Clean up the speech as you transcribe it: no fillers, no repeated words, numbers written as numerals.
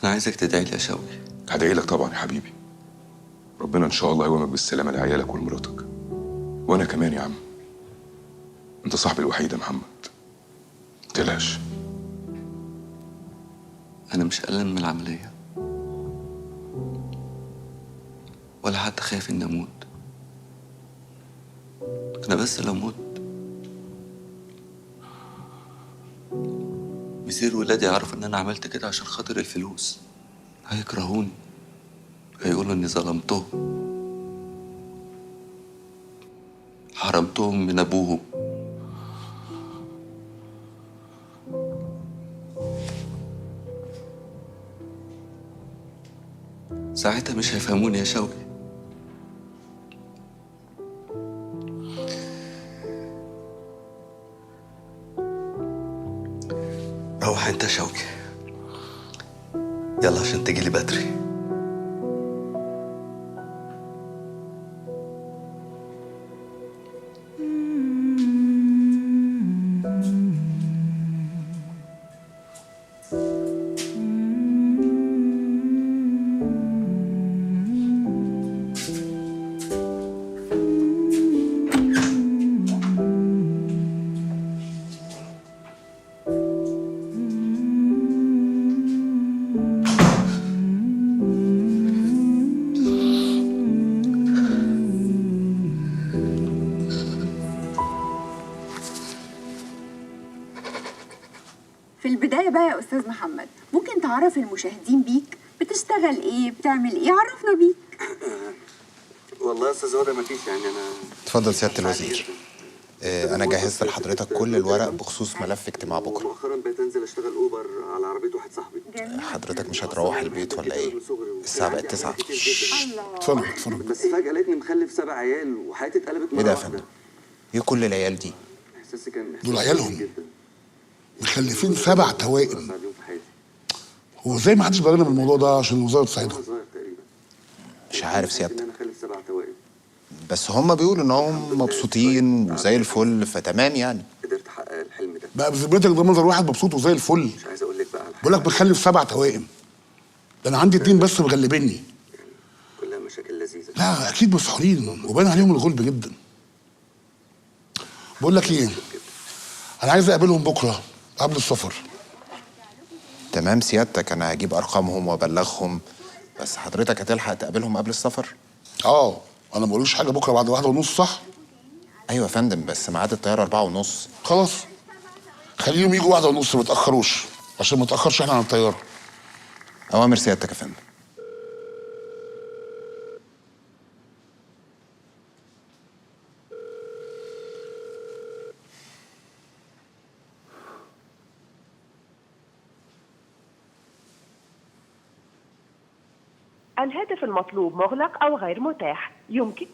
انا عايزك تدعي لي يا شوقي. هدعي لك طبعا يا حبيبي. ربنا ان شاء الله يقومك بالسلامه لعيالك ولمراتك. وانا كمان يا عم، انت صاحبي الوحيد يا محمد، متقلقش. انا مش قلقان من العمليه، ولا حتى خايف اني اموت. انا بس لو مت مصير ولادي يعرفوا ان انا عملت كده عشان خاطر الفلوس، هيكرهوني، هيقولوا اني ظلمتهم، حرمتهم من ابوهم. ساعتها مش هيفهموني يا شوقي. روح انت يا شوقي، يلا عشان تجيلي بدري. في البداية بقى يا أستاذ محمد، ممكن تعرف المشاهدين بيك؟ بتشتغل إيه؟ بتعمل إيه؟ عرفنا بيك. والله يا استاذ هدى مفيش، يعني انا اتفضل سيادة الوزير. أنا جهزت لحضرتك كل الورق بخصوص ملف اجتماع بكرة. مؤخرا بقيت انزل اشتغل اوبر على عربيه واحد صاحبي. جميل. حضرتك مش هتروح البيت ولا إيه؟ الساعة بقت 9. الله. اتفضل. بس فجاه لقيتني مخلف 7 عيال وحياتي اتقلبت إيه مره ده يا واحدة. فندم؟ إيه كل العيال دي؟ احساسي كان دول إحساس عيالهم. جميل جدا. مخلفين 7 توائم. أسعد يوم في حياتي. هو ازاي ما حدش بلغنا بالموضوع ده عشان الوزاره تساعدهم؟ وانا صغير تقريبا مش عارف ان سيادتك، انا اخلف 7 توائم. بس هم بيقولوا إنهم مبسوطين وزي الفل، فتمام يعني. قدرت احقق الحلم ده. بقى بذمتك ده منظر واحد مبسوط وزي الفل؟ مش عايز اقول لك بقى على بقول لك حاجه بخلف 7 توائم. ده انا عندي 2 بس مغلبيني. كلها مشاكل لذيذه. لا اكيد مسحورين وبان عليهم الغلب جدا. بقول لك ايه، انا عايز اقابلهم بكره قبل السفر. تمام سيادتك، أنا هجيب أرقامهم وأبلغهم، بس حضرتك هتلحق تقابلهم قبل السفر؟ انا ما بقولوش حاجه بكره بعد 1:30 صح؟ أيوة يا فندم، بس ميعاد الطيارة 4:30. خلاص خليهم يجوا 1:30 ما يتاخروش عشان ما نتاخرش احنا عن الطياره. أوامر سيادتك يا فندم. الهاتف المطلوب مغلق أو غير متاح. يمكن